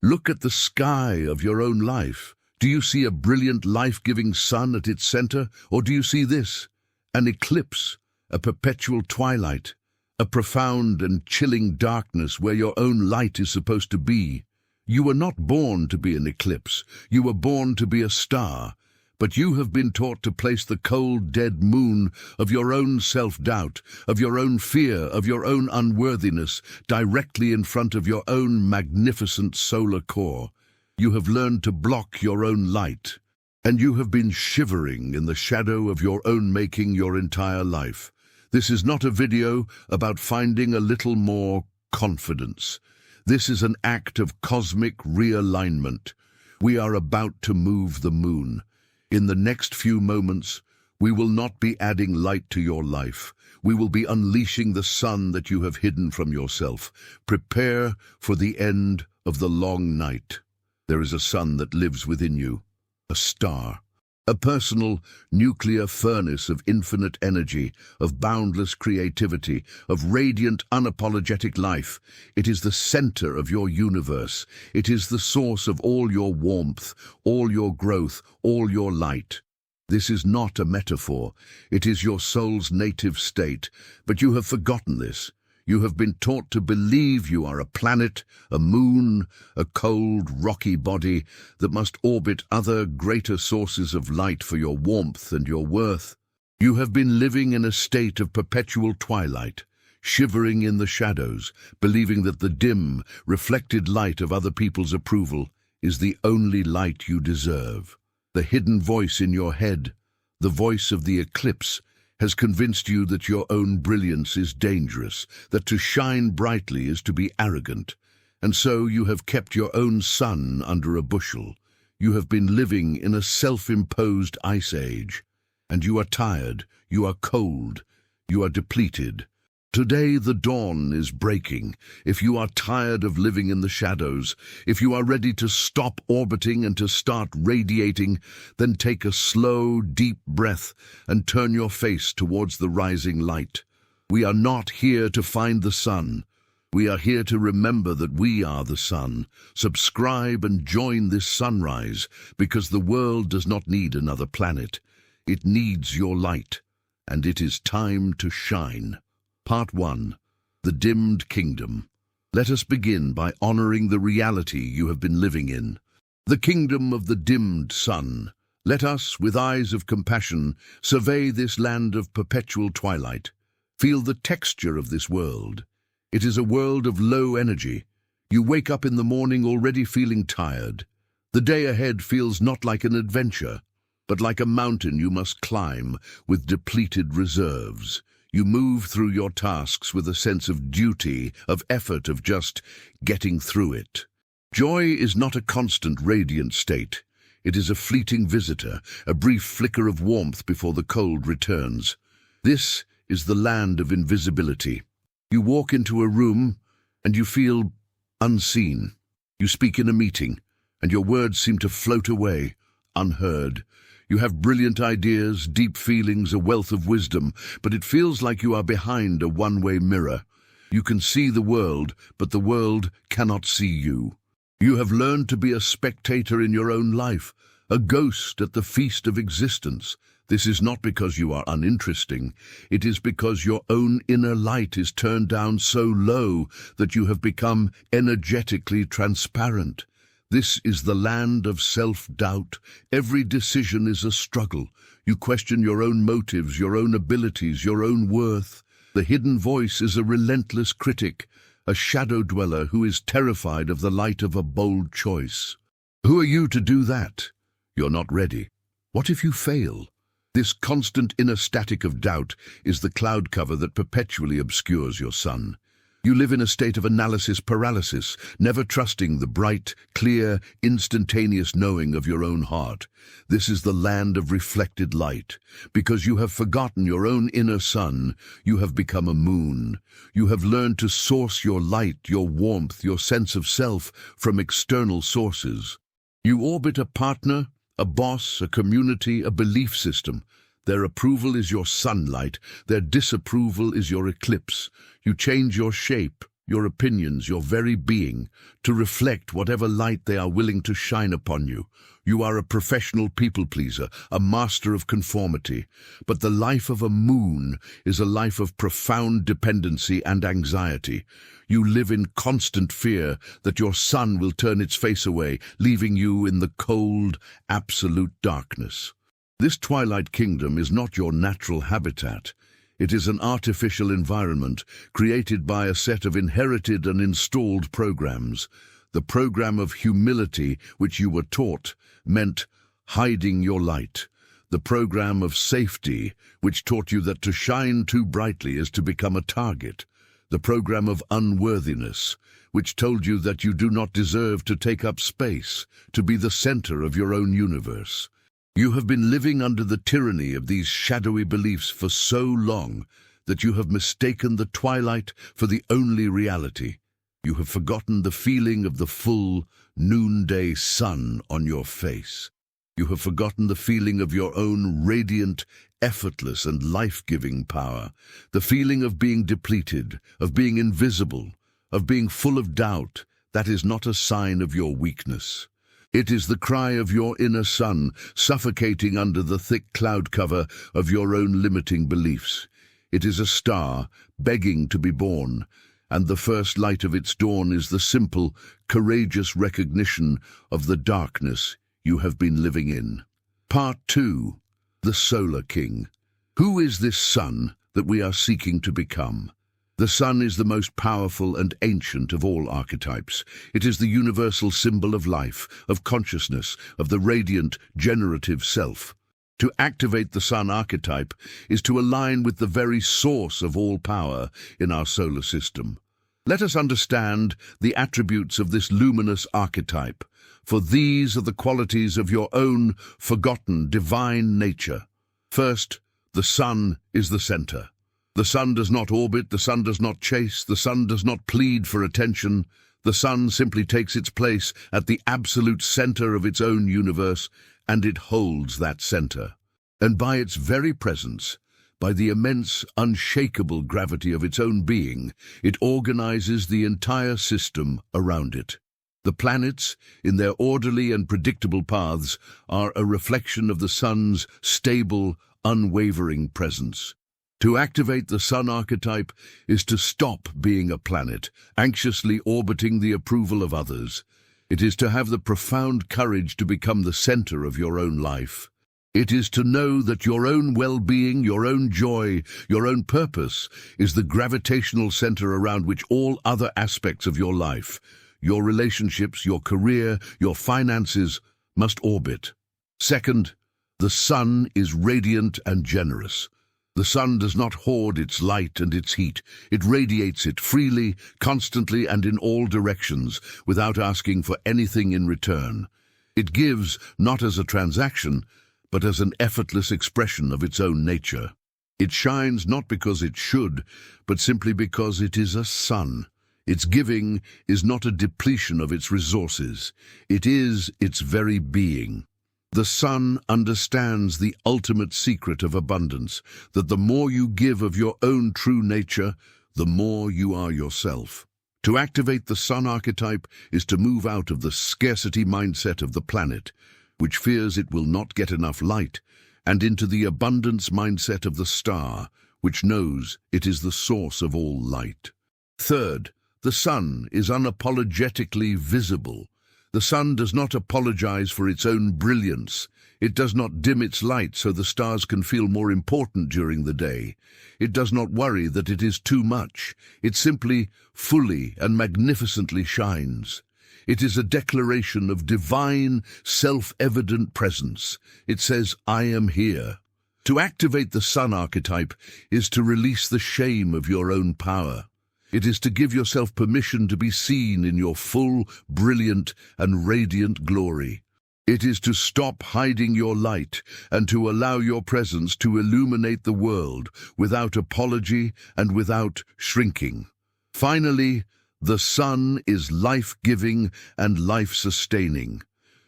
Look at the sky of your own life. Do you see a brilliant, life-giving sun at its center, or do you see this? An eclipse, a perpetual twilight, a profound and chilling darkness where your own light is supposed to be. You were not born to be an eclipse. You were born to be a star. But you have been taught to place the cold, dead moon of your own self-doubt, of your own fear, of your own unworthiness, directly in front of your own magnificent solar core. You have learned to block your own light, and you have been shivering in the shadow of your own making your entire life. This is not a video about finding a little more confidence. This is an act of cosmic realignment. We are about to move the moon. In the next few moments, we will not be adding light to your life. We will be unleashing the sun that you have hidden from yourself. Prepare for the end of the long night. There is a sun that lives within you, a star, a personal nuclear furnace of infinite energy, of boundless creativity, of radiant, unapologetic life. It is the center of your universe. It is the source of all your warmth, all your growth, all your light. This is not a metaphor. It is your soul's native state. But you have forgotten this. You have been taught to believe you are a planet, a moon, a cold, rocky body that must orbit other, greater sources of light for your warmth and your worth. You have been living in a state of perpetual twilight, shivering in the shadows, believing that the dim, reflected light of other people's approval is the only light you deserve. The hidden voice in your head, the voice of the eclipse, has convinced you that your own brilliance is dangerous, that to shine brightly is to be arrogant, and so you have kept your own sun under a bushel. You have been living in a self-imposed ice age, and you are tired, you are cold, you are depleted. Today the dawn is breaking. If you are tired of living in the shadows, if you are ready to stop orbiting and to start radiating, then take a slow, deep breath and turn your face towards the rising light. We are not here to find the sun. We are here to remember that we are the sun. Subscribe and join this sunrise, because the world does not need another planet. It needs your light, and it is time to shine. Part 1. The Dimmed Kingdom. Let us begin by honoring the reality you have been living in. The kingdom of the dimmed sun. Let us, with eyes of compassion, survey this land of perpetual twilight. Feel the texture of this world. It is a world of low energy. You wake up in the morning already feeling tired. The day ahead feels not like an adventure, but like a mountain you must climb with depleted reserves. You move through your tasks with a sense of duty, of effort, of just getting through it. Joy is not a constant, radiant state. It is a fleeting visitor, a brief flicker of warmth before the cold returns. This is the land of invisibility. You walk into a room and you feel unseen. You speak in a meeting and your words seem to float away, unheard. You have brilliant ideas, deep feelings, a wealth of wisdom, but it feels like you are behind a one-way mirror. You can see the world, but the world cannot see you. You have learned to be a spectator in your own life, a ghost at the feast of existence. This is not because you are uninteresting. It is because your own inner light is turned down so low that you have become energetically transparent. This is the land of self-doubt. Every decision is a struggle. You question your own motives, your own abilities, your own worth. The hidden voice is a relentless critic, a shadow dweller who is terrified of the light of a bold choice. Who are you to do that? You're not ready. What if you fail? This constant inner static of doubt is the cloud cover that perpetually obscures your sun. You live in a state of analysis paralysis, never trusting the bright, clear, instantaneous knowing of your own heart. This is the land of reflected light. Because you have forgotten your own inner sun, you have become a moon. You have learned to source your light, your warmth, your sense of self from external sources. You orbit a partner, a boss, a community, a belief system. Their approval is your sunlight, their disapproval is your eclipse. You change your shape, your opinions, your very being, to reflect whatever light they are willing to shine upon you. You are a professional people pleaser, a master of conformity. But the life of a moon is a life of profound dependency and anxiety. You live in constant fear that your sun will turn its face away, leaving you in the cold, absolute darkness. This twilight kingdom is not your natural habitat. It is an artificial environment created by a set of inherited and installed programs. The program of humility, which you were taught, meant hiding your light. The program of safety, which taught you that to shine too brightly is to become a target. The program of unworthiness, which told you that you do not deserve to take up space, to be the center of your own universe. You have been living under the tyranny of these shadowy beliefs for so long that you have mistaken the twilight for the only reality. You have forgotten the feeling of the full, noonday sun on your face. You have forgotten the feeling of your own radiant, effortless and life-giving power, the feeling of being depleted, of being invisible, of being full of doubt. That is not a sign of your weakness. It is the cry of your inner sun, suffocating under the thick cloud cover of your own limiting beliefs. It is a star, begging to be born, and the first light of its dawn is the simple, courageous recognition of the darkness you have been living in. Part 2. The Solar King. Who is this sun that we are seeking to become? The sun is the most powerful and ancient of all archetypes. It is the universal symbol of life, of consciousness, of the radiant, generative self. To activate the sun archetype is to align with the very source of all power in our solar system. Let us understand the attributes of this luminous archetype, for these are the qualities of your own forgotten divine nature. First, the sun is the center. The sun does not orbit, the sun does not chase, the sun does not plead for attention. The sun simply takes its place at the absolute center of its own universe, and it holds that center. And by its very presence, by the immense, unshakable gravity of its own being, it organizes the entire system around it. The planets, in their orderly and predictable paths, are a reflection of the sun's stable, unwavering presence. To activate the sun archetype is to stop being a planet, anxiously orbiting the approval of others. It is to have the profound courage to become the center of your own life. It is to know that your own well-being, your own joy, your own purpose is the gravitational center around which all other aspects of your life, your relationships, your career, your finances, must orbit. Second, the sun is radiant and generous. The sun does not hoard its light and its heat. It radiates it freely, constantly, and in all directions, without asking for anything in return. It gives, not as a transaction, but as an effortless expression of its own nature. It shines not because it should, but simply because it is a sun. Its giving is not a depletion of its resources. It is its very being. The sun understands the ultimate secret of abundance, that the more you give of your own true nature, the more you are yourself. To activate the sun archetype is to move out of the scarcity mindset of the planet, which fears it will not get enough light, and into the abundance mindset of the star, which knows it is the source of all light. Third, the sun is unapologetically visible. The sun does not apologize for its own brilliance. It does not dim its light so the stars can feel more important during the day. It does not worry that it is too much. It simply, fully and magnificently shines. It is a declaration of divine, self-evident presence. It says, "I am here." To activate the sun archetype is to release the shame of your own power. It is to give yourself permission to be seen in your full, brilliant, and radiant glory. It is to stop hiding your light and to allow your presence to illuminate the world without apology and without shrinking. Finally, the sun is life-giving and life-sustaining.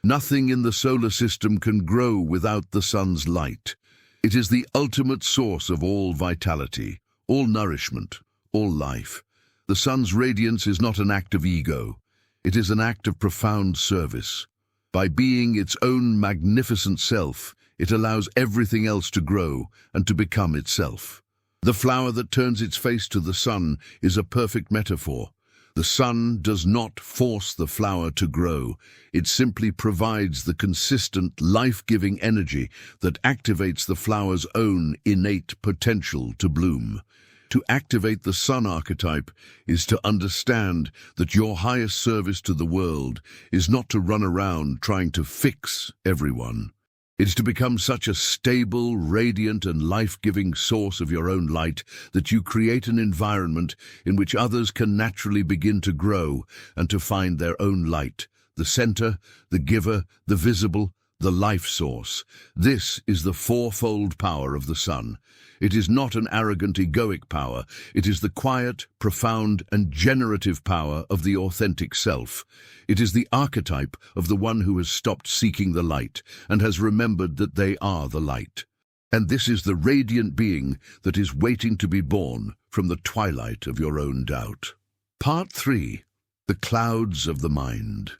Nothing in the solar system can grow without the sun's light. It is the ultimate source of all vitality, all nourishment, all life. The sun's radiance is not an act of ego. It is an act of profound service. By being its own magnificent self, it allows everything else to grow and to become itself. The flower that turns its face to the sun is a perfect metaphor. The sun does not force the flower to grow. It simply provides the consistent, life-giving energy that activates the flower's own innate potential to bloom. To activate the sun archetype is to understand that your highest service to the world is not to run around trying to fix everyone. It is to become such a stable, radiant, and life-giving source of your own light that you create an environment in which others can naturally begin to grow and to find their own light, the center, the giver, the visible, the life source. This is the fourfold power of the sun. It is not an arrogant, egoic power. It is the quiet, profound, and generative power of the authentic self. It is the archetype of the one who has stopped seeking the light and has remembered that they are the light. And this is the radiant being that is waiting to be born from the twilight of your own doubt. Part 3. The clouds of the mind.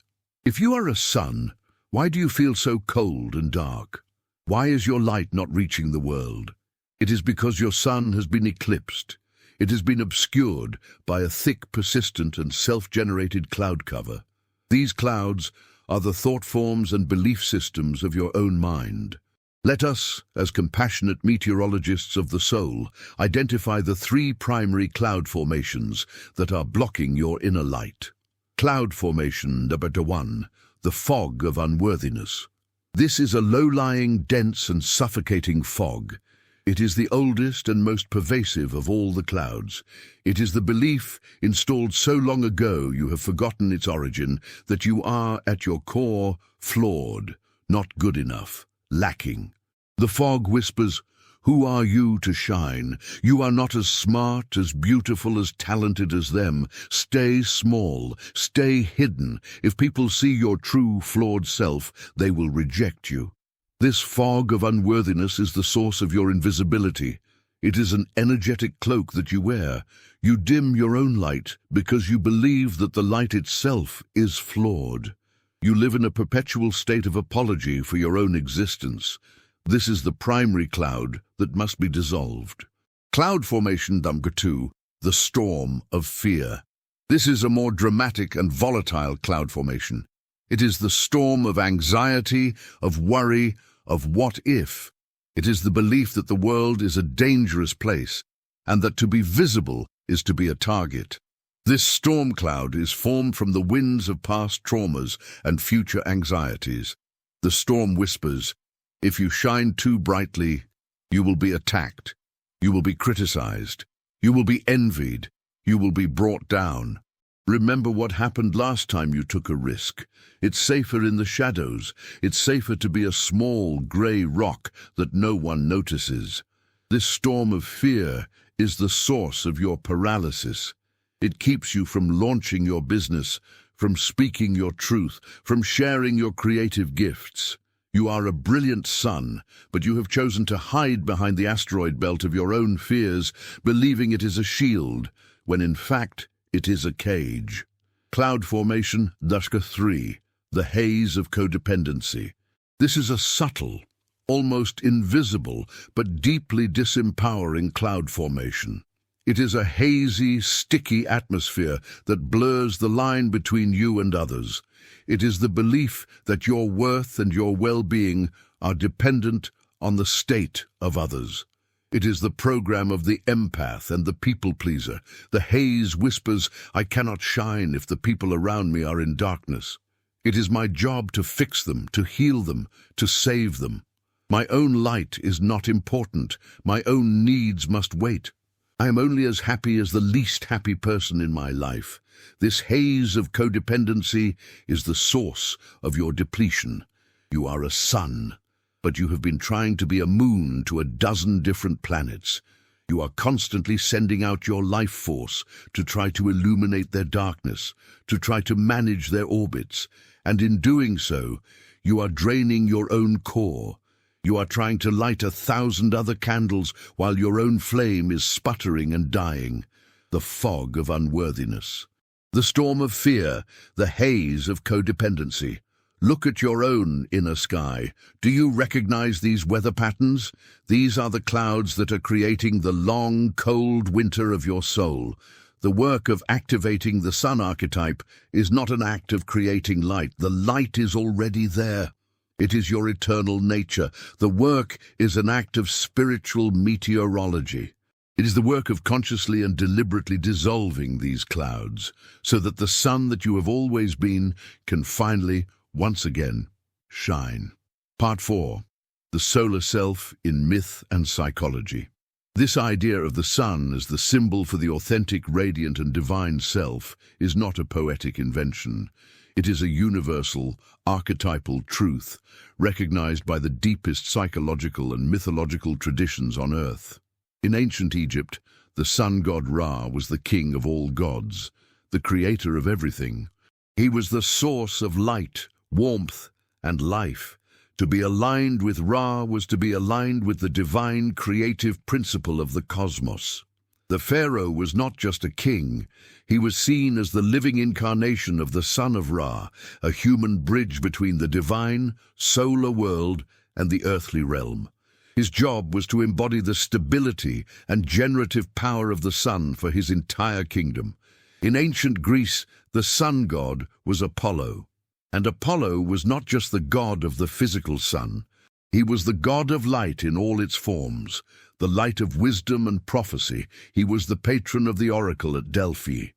If you are a sun, why do you feel so cold and dark? Why is your light not reaching the world? It is because your sun has been eclipsed. It has been obscured by a thick, persistent, and self-generated cloud cover. These clouds are the thought forms and belief systems of your own mind. Let us, as compassionate meteorologists of the soul, identify the 3 primary cloud formations that are blocking your inner light. Cloud formation number 1, the fog of unworthiness. This is a low-lying, dense, and suffocating fog. It is the oldest and most pervasive of all the clouds. It is the belief, installed so long ago you have forgotten its origin, that you are, at your core, flawed, not good enough, lacking. The fog whispers, "Who are you to shine? You are not as smart, as beautiful, as talented as them. Stay small, stay hidden. If people see your true, flawed self, they will reject you." This fog of unworthiness is the source of your invisibility. It is an energetic cloak that you wear. You dim your own light because you believe that the light itself is flawed. You live in a perpetual state of apology for your own existence. This is the primary cloud that must be dissolved. Cloud formation number 2, the storm of fear. This is a more dramatic and volatile cloud formation. It is the storm of anxiety, of worry, of what if. It is the belief that the world is a dangerous place and that to be visible is to be a target. This storm cloud is formed from the winds of past traumas and future anxieties. The storm whispers, if you shine too brightly, you will be attacked, you will be criticized, you will be envied, you will be brought down. Remember what happened last time you took a risk. It's safer in the shadows. It's safer to be a small, grey rock that no one notices. This storm of fear is the source of your paralysis. It keeps you from launching your business, from speaking your truth, from sharing your creative gifts. You are a brilliant sun, but you have chosen to hide behind the asteroid belt of your own fears, believing it is a shield, when in fact it is a cage. Cloud formation, Dushka 3, the haze of codependency. This is a subtle, almost invisible, but deeply disempowering cloud formation. It is a hazy, sticky atmosphere that blurs the line between you and others. It is the belief that your worth and your well-being are dependent on the state of others. It is the program of the empath and the people-pleaser. The haze whispers, I cannot shine if the people around me are in darkness. It is my job to fix them, to heal them, to save them. My own light is not important. My own needs must wait. I am only as happy as the least happy person in my life. This haze of codependency is the source of your depletion. You are a sun, but you have been trying to be a moon to a dozen different planets. You are constantly sending out your life force to try to illuminate their darkness, to try to manage their orbits, and in doing so, you are draining your own core. You are trying to light 1,000 other candles while your own flame is sputtering and dying. the fog of unworthiness. The storm of fear, the haze of codependency. Look at your own inner sky. Do you recognize these weather patterns? These are the clouds that are creating the long, cold winter of your soul. The work of activating the sun archetype is not an act of creating light. The light is already there. It is your eternal nature. The work is an act of spiritual meteorology. It is the work of consciously and deliberately dissolving these clouds, so that the sun that you have always been can finally, once again, shine. Part 4. The solar self in myth and psychology. This idea of the sun as the symbol for the authentic, radiant and divine self is not a poetic invention. It is a universal, archetypal truth, recognized by the deepest psychological and mythological traditions on Earth. In ancient Egypt, the sun god Ra was the king of all gods, the creator of everything. He was the source of light, warmth, and life. To be aligned with Ra was to be aligned with the divine creative principle of the cosmos. The pharaoh was not just a king, he was seen as the living incarnation of the son of Ra, a human bridge between the divine, solar world and the earthly realm. His job was to embody the stability and generative power of the sun for his entire kingdom. In ancient Greece, the sun god was Apollo. And Apollo was not just the god of the physical sun. He was the god of light in all its forms, the light of wisdom and prophecy. He was the patron of the oracle at Delphi,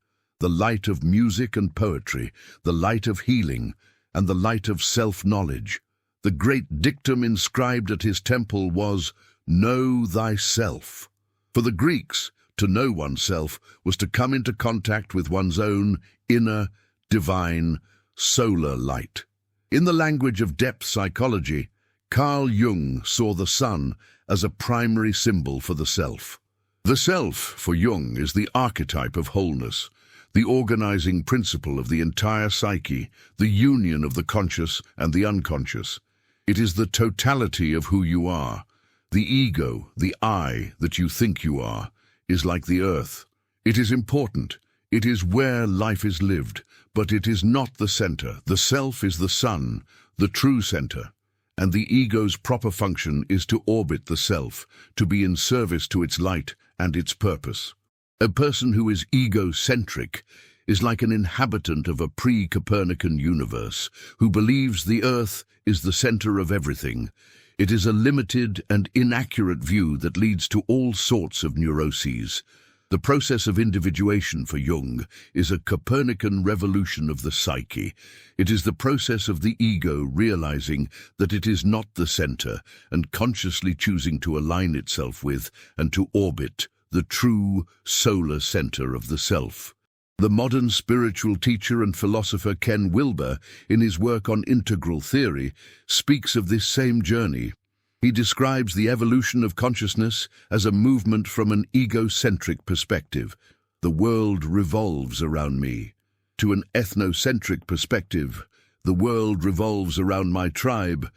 the light of music and poetry, the light of healing, and the light of self-knowledge. The great dictum inscribed at his temple was, "Know thyself." For the Greeks, to know oneself was to come into contact with one's own inner, divine, solar light. In the language of depth psychology, Carl Jung saw the sun as a primary symbol for the self. The self, for Jung, is the archetype of wholeness, the organizing principle of the entire psyche, the union of the conscious and the unconscious. It is the totality of who you are. The ego, the I that you think you are, is like the earth. It is important. It is where life is lived, but it is not the center. The self is the sun, the true center, and the ego's proper function is to orbit the self, to be in service to its light and its purpose. A person who is egocentric is like an inhabitant of a pre-Copernican universe who believes the earth is the center of everything. It is a limited and inaccurate view that leads to all sorts of neuroses. The process of individuation for Jung is a Copernican revolution of the psyche. It is the process of the ego realizing that it is not the center and consciously choosing to align itself with and to orbit the true solar center of the self. The modern spiritual teacher and philosopher Ken Wilber, in his work on integral theory, speaks of this same journey. He describes the evolution of consciousness as a movement from an egocentric perspective. The world revolves around me. To an ethnocentric perspective, the world revolves around my tribe.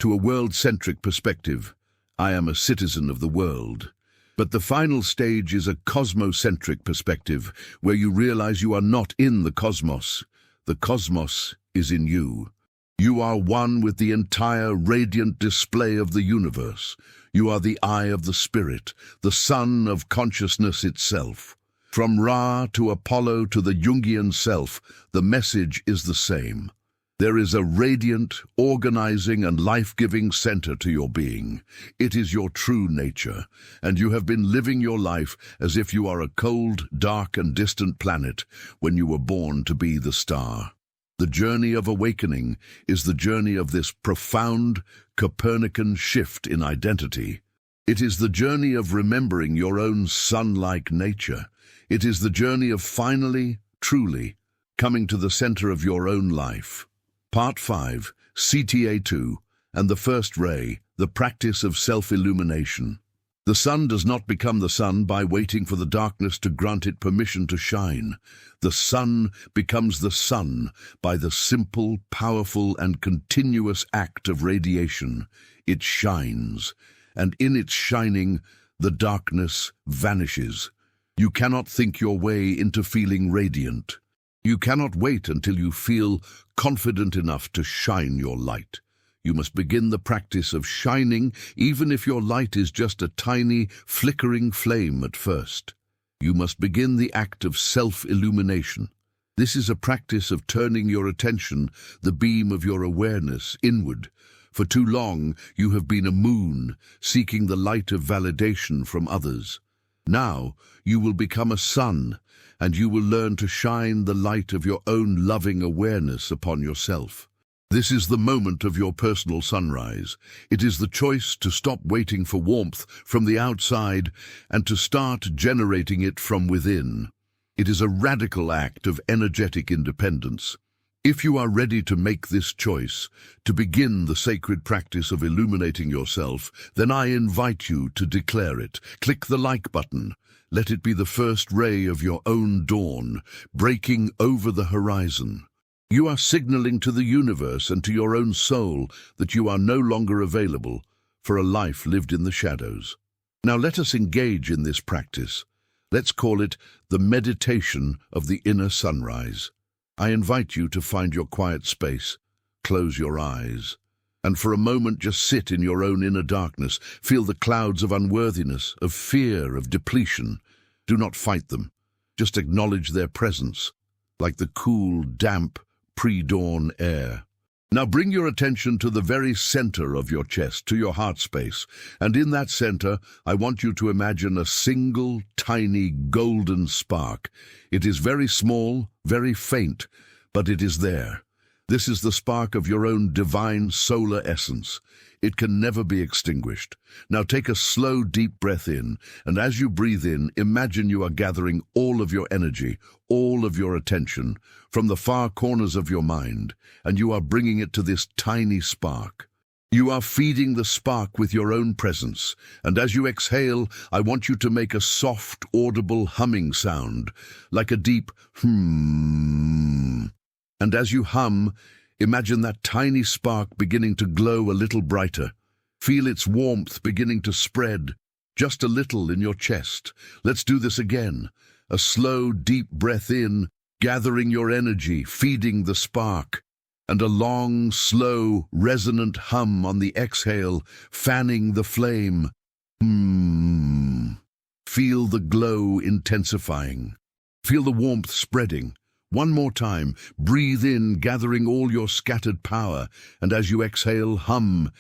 To a world-centric perspective, I am a citizen of the world. But the final stage is a cosmocentric perspective, where you realize you are not in the cosmos. The cosmos is in you. You are one with the entire radiant display of the universe. You are the eye of the spirit, the sun of consciousness itself. From Ra to Apollo to the Jungian self, the message is the same. There is a radiant, organizing and life-giving center to your being. It is your true nature, and you have been living your life as if you are a cold, dark and distant planet when you were born to be the star. The journey of awakening is the journey of this profound Copernican shift in identity. It is the journey of remembering your own sun-like nature. It is the journey of finally, truly, coming to the center of your own life. Part 5, CTA2, and the first ray, the practice of self-illumination. The sun does not become the sun by waiting for the darkness to grant it permission to shine. The sun becomes the sun by the simple, powerful, and continuous act of radiation. It shines, and in its shining, the darkness vanishes. You cannot think your way into feeling radiant. You cannot wait until you feel confident enough to shine your light. You must begin the practice of shining, even if your light is just a tiny, flickering flame at first. You must begin the act of self-illumination. This is a practice of turning your attention, the beam of your awareness, inward. For too long, you have been a moon, seeking the light of validation from others. Now, you will become a sun, and you will learn to shine the light of your own loving awareness upon yourself. This is the moment of your personal sunrise. It is the choice to stop waiting for warmth from the outside and to start generating it from within. It is a radical act of energetic independence. If you are ready to make this choice, to begin the sacred practice of illuminating yourself, then I invite you to declare it. Click the like button. Let it be the first ray of your own dawn, breaking over the horizon. You are signaling to the universe and to your own soul that you are no longer available for a life lived in the shadows. Now let us engage in this practice. Let's call it the meditation of the inner sunrise. I invite you to find your quiet space, close your eyes, and for a moment just sit in your own inner darkness. Feel the clouds of unworthiness, of fear, of depletion. Do not fight them. Just acknowledge their presence, like the cool, damp, pre-dawn air. Now bring your attention to the very center of your chest, to your heart space, and in that center, I want you to imagine a single, tiny, golden spark. It is very small, very faint, but it is there. This is the spark of your own divine solar essence. It can never be extinguished. Now take a slow, deep breath in, and as you breathe in, imagine you are gathering all of your energy, all of your attention, from the far corners of your mind, and you are bringing it to this tiny spark. You are feeding the spark with your own presence, and as you exhale, I want you to make a soft, audible humming sound, like a deep And as you hum, imagine that tiny spark beginning to glow a little brighter. Feel its warmth beginning to spread, just a little in your chest. Let's do this again. A slow, deep breath in, gathering your energy, feeding the spark, and a long, slow, resonant hum on the exhale, fanning the flame. Feel the glow intensifying. Feel the warmth spreading. One more time, breathe in, gathering all your scattered power, and as you exhale, hum,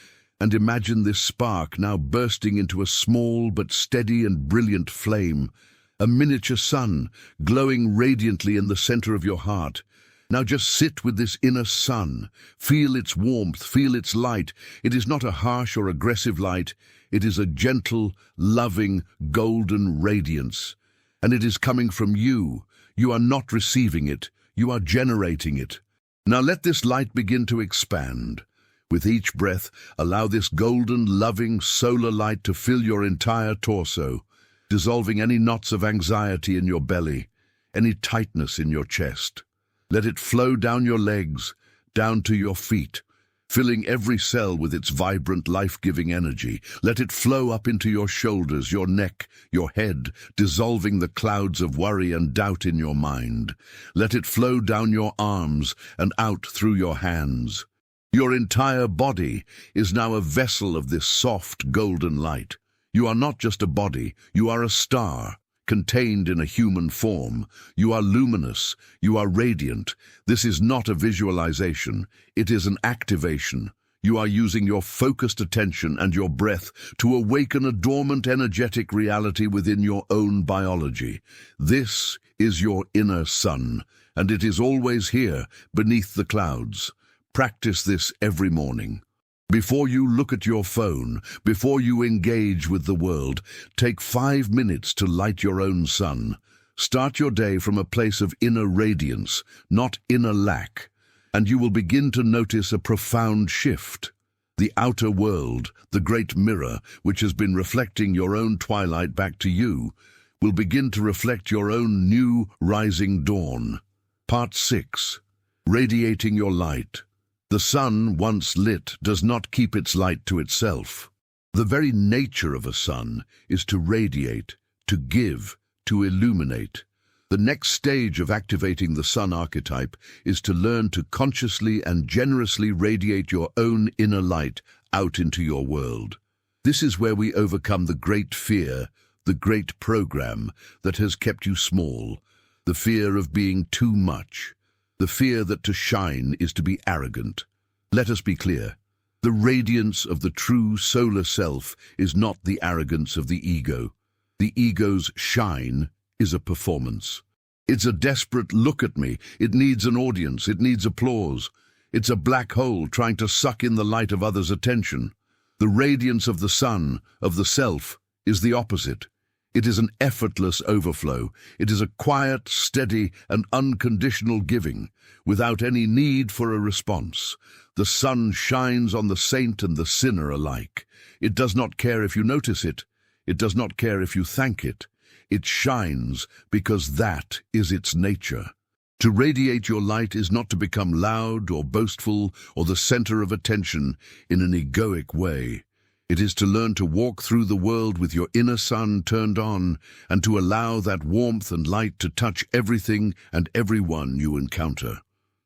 and imagine this spark now bursting into a small but steady and brilliant flame, a miniature sun, glowing radiantly in the center of your heart. Now just sit with this inner sun. Feel its warmth, feel its light. It is not a harsh or aggressive light. It is a gentle, loving, golden radiance. And it is coming from you. You are not receiving it. You are generating it. Now let this light begin to expand. With each breath, allow this golden, loving, solar light to fill your entire torso, dissolving any knots of anxiety in your belly, any tightness in your chest. Let it flow down your legs, down to your feet, filling every cell with its vibrant, life-giving energy. Let it flow up into your shoulders, your neck, your head, dissolving the clouds of worry and doubt in your mind. Let it flow down your arms and out through your hands. Your entire body is now a vessel of this soft, golden light. You are not just a body, you are a star, contained in a human form. You are luminous, you are radiant. This is not a visualization, it is an activation. You are using your focused attention and your breath to awaken a dormant energetic reality within your own biology. This is your inner sun, and it is always here, beneath the clouds. Practice this every morning. Before you look at your phone, before you engage with the world, take 5 minutes to light your own sun. Start your day from a place of inner radiance, not inner lack, and you will begin to notice a profound shift. The outer world, the great mirror, which has been reflecting your own twilight back to you, will begin to reflect your own new rising dawn. Part 6. Radiating your light. The sun, once lit, does not keep its light to itself. The very nature of a sun is to radiate, to give, to illuminate. The next stage of activating the sun archetype is to learn to consciously and generously radiate your own inner light out into your world. This is where we overcome the great fear, the great program that has kept you small, the fear of being too much, the fear that to shine is to be arrogant. Let us be clear. The radiance of the true solar self is not the arrogance of the ego. The ego's shine is a performance. It's a desperate look at me. It needs an audience. It needs applause. It's a black hole trying to suck in the light of others' attention. The radiance of the sun, of the self, is the opposite. It is an effortless overflow. It is a quiet, steady, and unconditional giving, without any need for a response. The sun shines on the saint and the sinner alike. It does not care if you notice it. It does not care if you thank it. It shines because that is its nature. To radiate your light is not to become loud or boastful or the center of attention in an egoic way. It is to learn to walk through the world with your inner sun turned on and to allow that warmth and light to touch everything and everyone you encounter.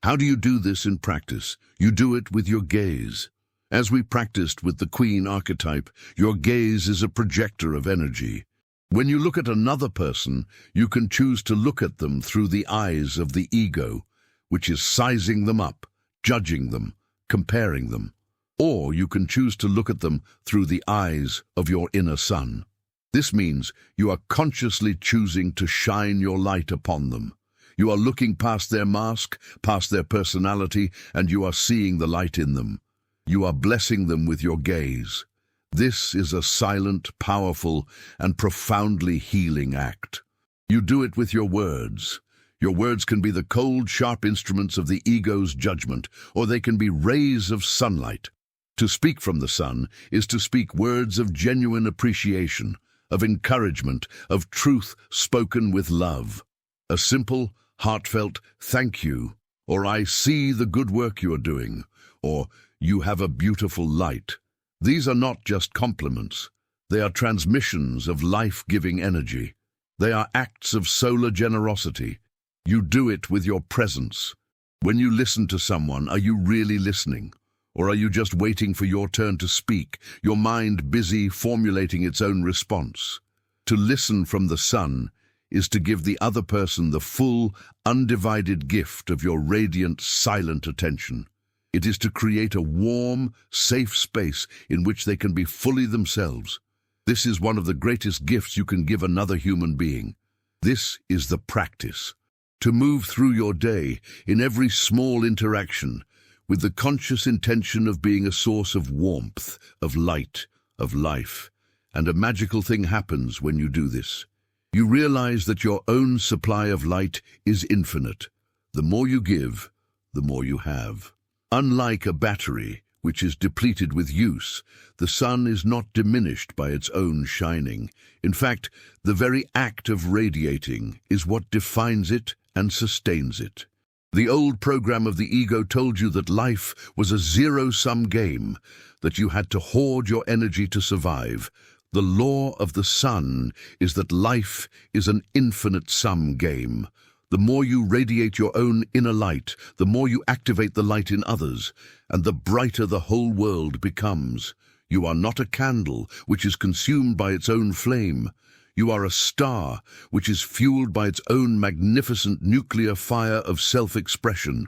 How do you do this in practice? You do it with your gaze. As we practiced with the Queen archetype, your gaze is a projector of energy. When you look at another person, you can choose to look at them through the eyes of the ego, which is sizing them up, judging them, comparing them. Or you can choose to look at them through the eyes of your inner sun. This means you are consciously choosing to shine your light upon them. You are looking past their mask, past their personality, and you are seeing the light in them. You are blessing them with your gaze. This is a silent, powerful, and profoundly healing act. You do it with your words. Your words can be the cold, sharp instruments of the ego's judgment, or they can be rays of sunlight. To speak from the sun is to speak words of genuine appreciation, of encouragement, of truth spoken with love. A simple, heartfelt thank you, or I see the good work you are doing, or you have a beautiful light. These are not just compliments. They are transmissions of life-giving energy. They are acts of solar generosity. You do it with your presence. When you listen to someone, are you really listening? Or are you just waiting for your turn to speak, your mind busy formulating its own response? To listen from the sun is to give the other person the full, undivided gift of your radiant, silent attention. It is to create a warm, safe space in which they can be fully themselves. This is one of the greatest gifts you can give another human being. This is the practice. To move through your day, in every small interaction, with the conscious intention of being a source of warmth, of light, of life. And a magical thing happens when you do this. You realize that your own supply of light is infinite. The more you give, the more you have. Unlike a battery, which is depleted with use, the sun is not diminished by its own shining. In fact, the very act of radiating is what defines it and sustains it. The old program of the ego told you that life was a zero-sum game, that you had to hoard your energy to survive. The law of the sun is that life is an infinite-sum game. The more you radiate your own inner light, the more you activate the light in others, and the brighter the whole world becomes. You are not a candle which is consumed by its own flame. You are a star which is fueled by its own magnificent nuclear fire of self-expression.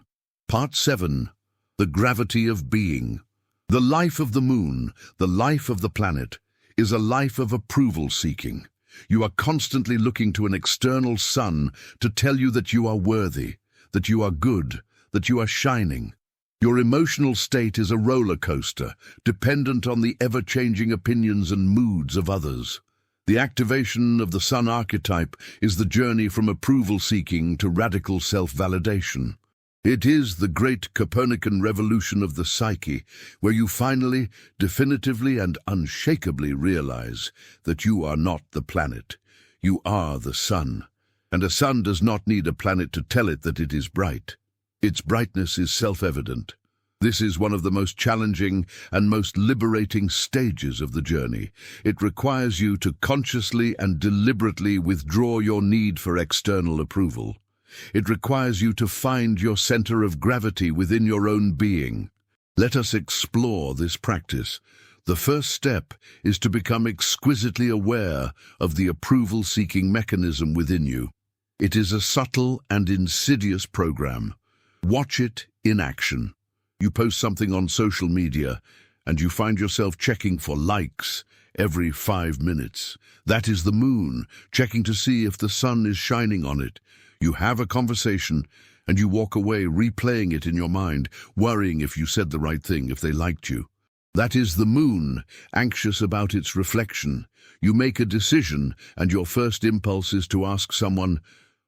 Part 7. The gravity of being. The life of the moon, the life of the planet, is a life of approval-seeking. You are constantly looking to an external sun to tell you that you are worthy, that you are good, that you are shining. Your emotional state is a roller coaster, dependent on the ever-changing opinions and moods of others. The activation of the sun archetype is the journey from approval-seeking to radical self-validation. It is the great Copernican revolution of the psyche, where you finally, definitively and unshakably realize that you are not the planet. You are the sun, and a sun does not need a planet to tell it that it is bright. Its brightness is self-evident. This is one of the most challenging and most liberating stages of the journey. It requires you to consciously and deliberately withdraw your need for external approval. It requires you to find your center of gravity within your own being. Let us explore this practice. The first step is to become exquisitely aware of the approval-seeking mechanism within you. It is a subtle and insidious program. Watch it in action. You post something on social media, and you find yourself checking for likes every 5 minutes. That is the moon, checking to see if the sun is shining on it. You have a conversation, and you walk away replaying it in your mind, worrying if you said the right thing, if they liked you. That is the moon, anxious about its reflection. You make a decision, and your first impulse is to ask someone,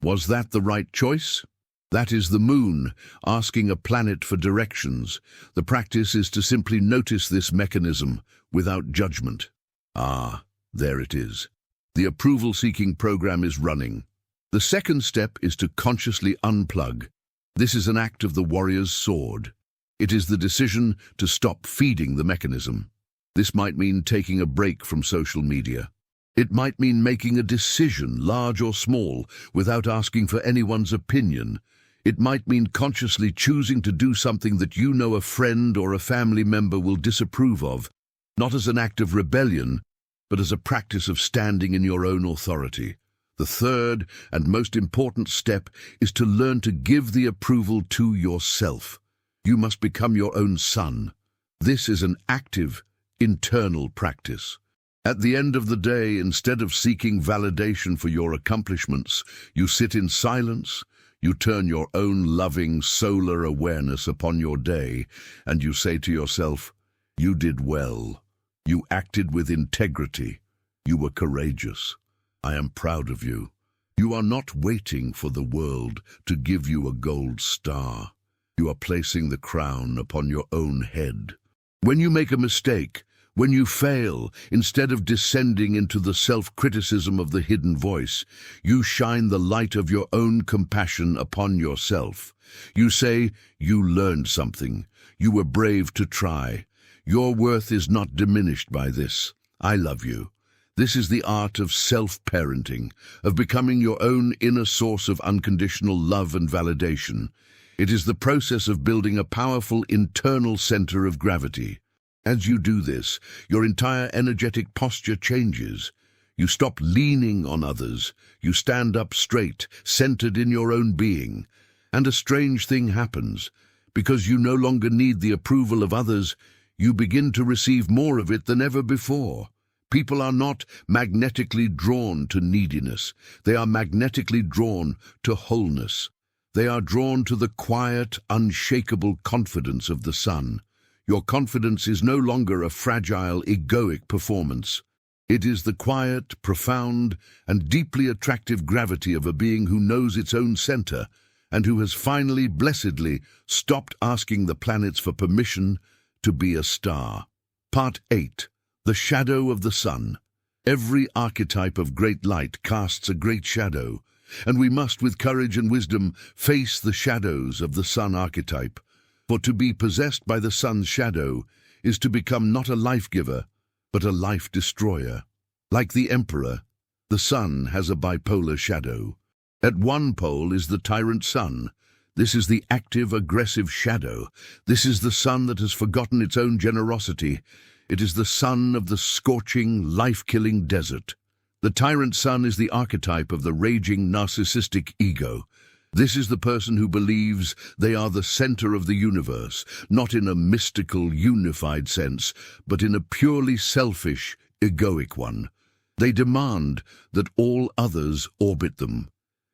"Was that the right choice?" That is the moon, asking a planet for directions. The practice is to simply notice this mechanism without judgment. Ah, there it is. The approval-seeking program is running. The second step is to consciously unplug. This is an act of the warrior's sword. It is the decision to stop feeding the mechanism. This might mean taking a break from social media. It might mean making a decision, large or small, without asking for anyone's opinion. It might mean consciously choosing to do something that you know a friend or a family member will disapprove of, not as an act of rebellion, but as a practice of standing in your own authority. The third and most important step is to learn to give the approval to yourself. You must become your own sun. This is an active, internal practice. At the end of the day, instead of seeking validation for your accomplishments, you sit in silence. You turn your own loving solar awareness upon your day, and you say to yourself, "You did well. You acted with integrity. You were courageous. I am proud of you." You are not waiting for the world to give you a gold star. You are placing the crown upon your own head. When you make a mistake, when you fail, instead of descending into the self-criticism of the hidden voice, you shine the light of your own compassion upon yourself. You say, "You learned something. You were brave to try. Your worth is not diminished by this. I love you." This is the art of self-parenting, of becoming your own inner source of unconditional love and validation. It is the process of building a powerful internal center of gravity. As you do this, your entire energetic posture changes. You stop leaning on others. You stand up straight, centered in your own being. And a strange thing happens. Because you no longer need the approval of others, you begin to receive more of it than ever before. People are not magnetically drawn to neediness. They are magnetically drawn to wholeness. They are drawn to the quiet, unshakable confidence of the sun. Your confidence is no longer a fragile, egoic performance. It is the quiet, profound, and deeply attractive gravity of a being who knows its own center and who has finally, blessedly, stopped asking the planets for permission to be a star. Part 8. The Shadow of the Sun. Every archetype of great light casts a great shadow, and we must, with courage and wisdom, face the shadows of the sun archetype. For to be possessed by the sun's shadow is to become not a life-giver, but a life-destroyer. Like the emperor, the sun has a bipolar shadow. At one pole is the tyrant sun. This is the active, aggressive shadow. This is the sun that has forgotten its own generosity. It is the sun of the scorching, life-killing desert. The tyrant sun is the archetype of the raging, narcissistic ego. This is the person who believes they are the center of the universe, not in a mystical, unified sense, but in a purely selfish, egoic one. They demand that all others orbit them.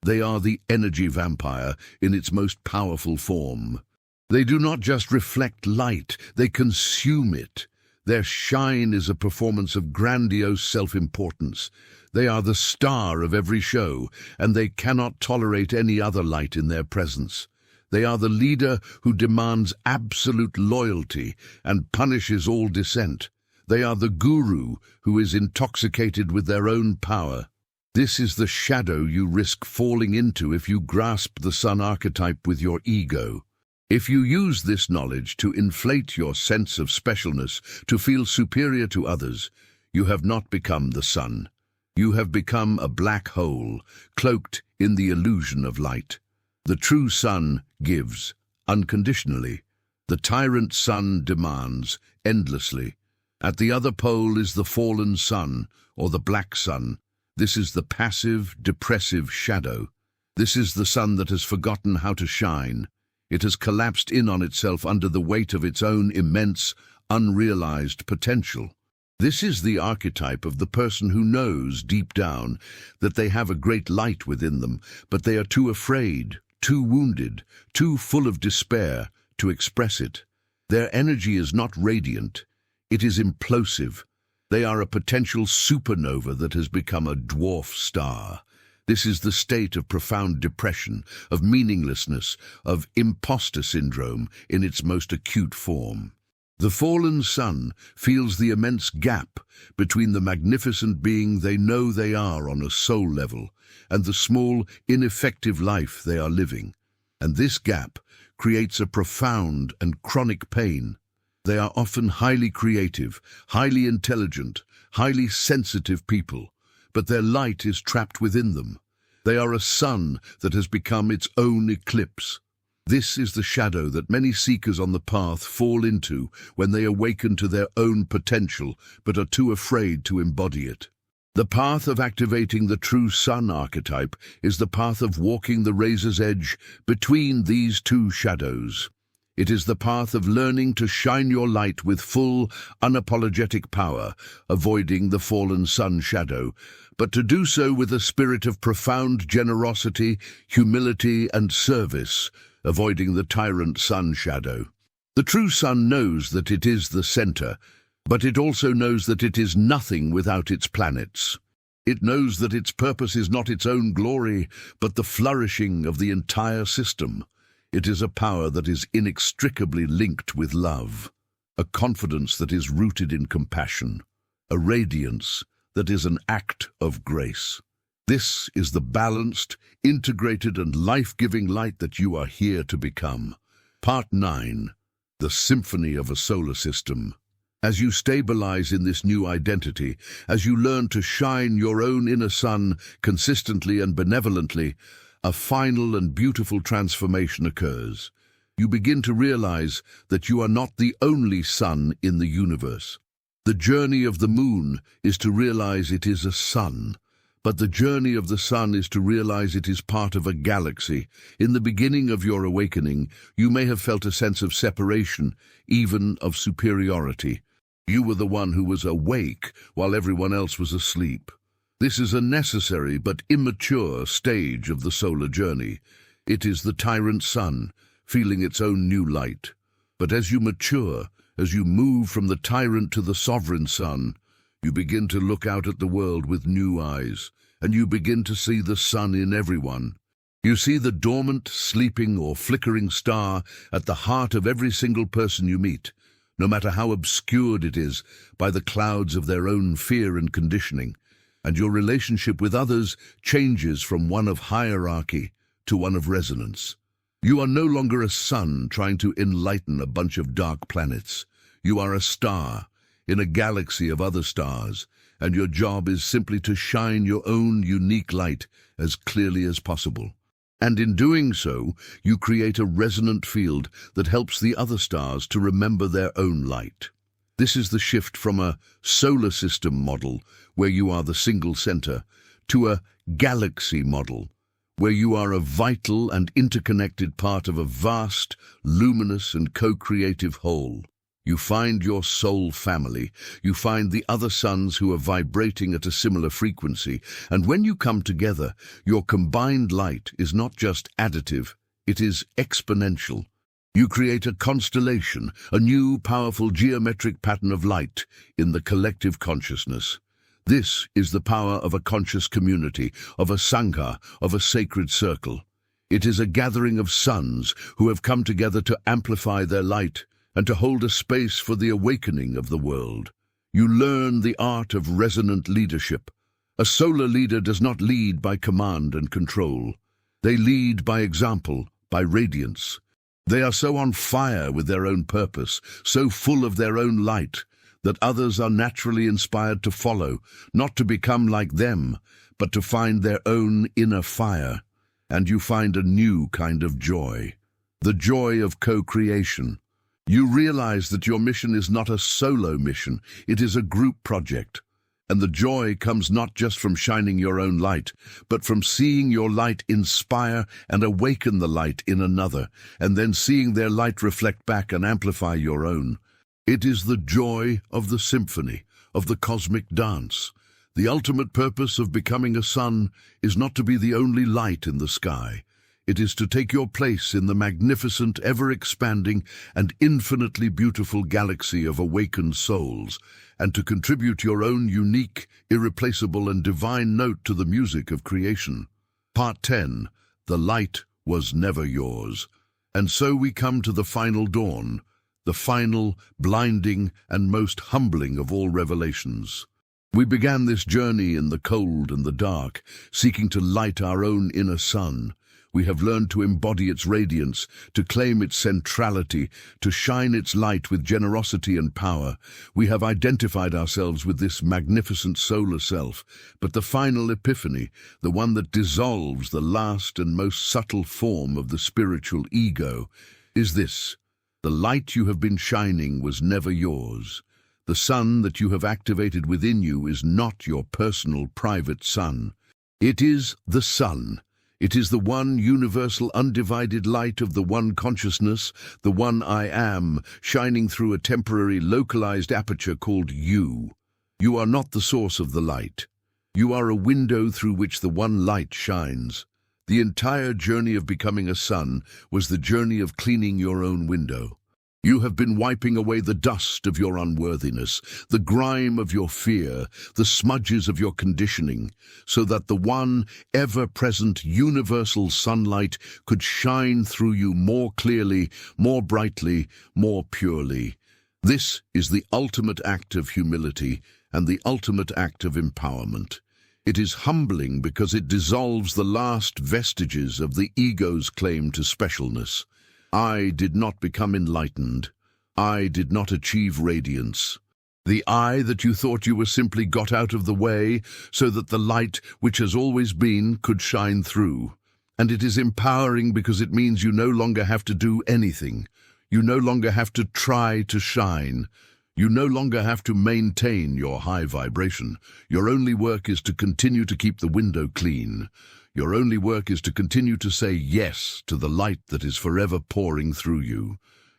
They are the energy vampire in its most powerful form. They do not just reflect light, they consume it. Their shine is a performance of grandiose self-importance. They are the star of every show, and they cannot tolerate any other light in their presence. They are the leader who demands absolute loyalty and punishes all dissent. They are the guru who is intoxicated with their own power. This is the shadow you risk falling into if you grasp the sun archetype with your ego. If you use this knowledge to inflate your sense of specialness, to feel superior to others, you have not become the sun. You have become a black hole, cloaked in the illusion of light. The true sun gives, unconditionally. The tyrant sun demands, endlessly. At the other pole is the fallen sun, or the black sun. This is the passive, depressive shadow. This is the sun that has forgotten how to shine. It has collapsed in on itself under the weight of its own immense, unrealized potential. This is the archetype of the person who knows, deep down, that they have a great light within them, but they are too afraid, too wounded, too full of despair to express it. Their energy is not radiant, it is implosive. They are a potential supernova that has become a dwarf star. This is the state of profound depression, of meaninglessness, of imposter syndrome in its most acute form. The fallen sun feels the immense gap between the magnificent being they know they are on a soul level and the small, ineffective life they are living. And this gap creates a profound and chronic pain. They are often highly creative, highly intelligent, highly sensitive people, but their light is trapped within them. They are a sun that has become its own eclipse. This is the shadow that many seekers on the path fall into when they awaken to their own potential but are too afraid to embody it. The path of activating the true sun archetype is the path of walking the razor's edge between these two shadows. It is the path of learning to shine your light with full, unapologetic power, avoiding the fallen sun shadow, but to do so with a spirit of profound generosity, humility, and service, avoiding the tyrant sun shadow. The true sun knows that it is the center, but it also knows that it is nothing without its planets. It knows that its purpose is not its own glory, but the flourishing of the entire system. It is a power that is inextricably linked with love, a confidence that is rooted in compassion, a radiance that is an act of grace. This is the balanced, integrated, and life-giving light that you are here to become. Part 9. The Symphony of a Solar System. As you stabilize in this new identity, as you learn to shine your own inner sun consistently and benevolently, a final and beautiful transformation occurs. You begin to realize that you are not the only sun in the universe. The journey of the moon is to realize it is a sun, but the journey of the sun is to realize it is part of a galaxy. In the beginning of your awakening, you may have felt a sense of separation, even of superiority. You were the one who was awake while everyone else was asleep. This is a necessary but immature stage of the solar journey. It is the tyrant sun, feeling its own new light. But as you mature, as you move from the tyrant to the sovereign sun, you begin to look out at the world with new eyes, and you begin to see the sun in everyone. You see the dormant, sleeping, or flickering star at the heart of every single person you meet, no matter how obscured it is by the clouds of their own fear and conditioning. And your relationship with others changes from one of hierarchy to one of resonance. You are no longer a sun trying to enlighten a bunch of dark planets. You are a star in a galaxy of other stars, and your job is simply to shine your own unique light as clearly as possible. And in doing so, you create a resonant field that helps the other stars to remember their own light. This is the shift from a solar system model, where you are the single center, to a galaxy model, where you are a vital and interconnected part of a vast, luminous and co-creative whole. You find your soul family, you find the other suns who are vibrating at a similar frequency, and when you come together, your combined light is not just additive, it is exponential. You create a constellation, a new, powerful geometric pattern of light in the collective consciousness. This is the power of a conscious community, of a sangha, of a sacred circle. It is a gathering of suns who have come together to amplify their light and to hold a space for the awakening of the world. You learn the art of resonant leadership. A solar leader does not lead by command and control. They lead by example, by radiance. They are so on fire with their own purpose, so full of their own light, that others are naturally inspired to follow, not to become like them, but to find their own inner fire. And you find a new kind of joy, the joy of co-creation. You realize that your mission is not a solo mission, it is a group project. And the joy comes not just from shining your own light, but from seeing your light inspire and awaken the light in another, and then seeing their light reflect back and amplify your own. It is the joy of the symphony, of the cosmic dance. The ultimate purpose of becoming a sun is not to be the only light in the sky. It is to take your place in the magnificent, ever-expanding, and infinitely beautiful galaxy of awakened souls, and to contribute your own unique, irreplaceable, and divine note to the music of creation. Part 10. The light was never yours. And so we come to the final dawn, the final, blinding, and most humbling of all revelations. We began this journey in the cold and the dark, seeking to light our own inner sun. We have learned to embody its radiance, to claim its centrality, to shine its light with generosity and power. We have identified ourselves with this magnificent solar self, but the final epiphany, the one that dissolves the last and most subtle form of the spiritual ego, is this: the light you have been shining was never yours. The sun that you have activated within you is not your personal private sun. It is the sun. It is the one universal undivided light of the one consciousness, the one I am, shining through a temporary localized aperture called you. You are not the source of the light. You are a window through which the one light shines. The entire journey of becoming a sun was the journey of cleaning your own window. You have been wiping away the dust of your unworthiness, the grime of your fear, the smudges of your conditioning, so that the one ever-present universal sunlight could shine through you more clearly, more brightly, more purely. This is the ultimate act of humility and the ultimate act of empowerment. It is humbling because it dissolves the last vestiges of the ego's claim to specialness. I did not become enlightened. I did not achieve radiance. The I that you thought you were simply got out of the way so that the light, which has always been, could shine through. And it is empowering because it means you no longer have to do anything. You no longer have to try to shine. You no longer have to maintain your high vibration. Your only work is to continue to keep the window clean. Your only work is to continue to say yes to the light that is forever pouring through you.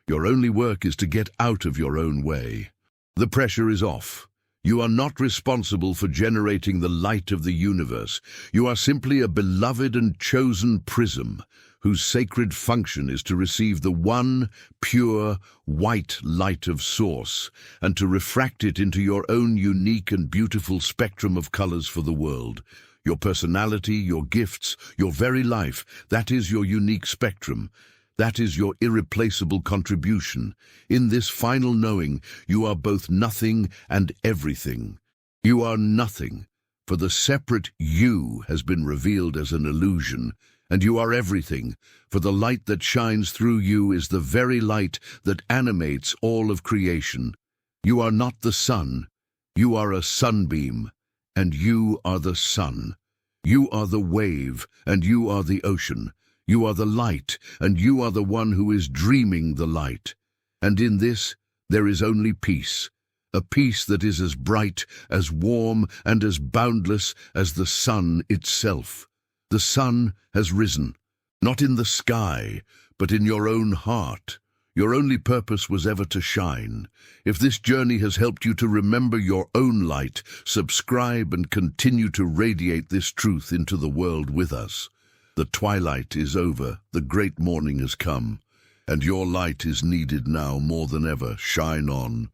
Your only work is to get out of your own way. The pressure is off. You are not responsible for generating the light of the universe. You are simply a beloved and chosen prism, whose sacred function is to receive the one, pure, white light of source, and to refract it into your own unique and beautiful spectrum of colors for the world. Your personality, your gifts, your very life, that is your unique spectrum. That is your irreplaceable contribution. In this final knowing, you are both nothing and everything. You are nothing, for the separate you has been revealed as an illusion, and you are everything, for the light that shines through you is the very light that animates all of creation. You are not the sun. You are a sunbeam. And you are the sun. You are the wave, and you are the ocean. You are the light, and you are the one who is dreaming the light. And in this, there is only peace, a peace that is as bright, as warm, and as boundless as the sun itself. The sun has risen, not in the sky, but in your own heart. Your only purpose was ever to shine. If this journey has helped you to remember your own light, subscribe and continue to radiate this truth into the world with us. The twilight is over, the great morning has come, and your light is needed now more than ever. Shine on.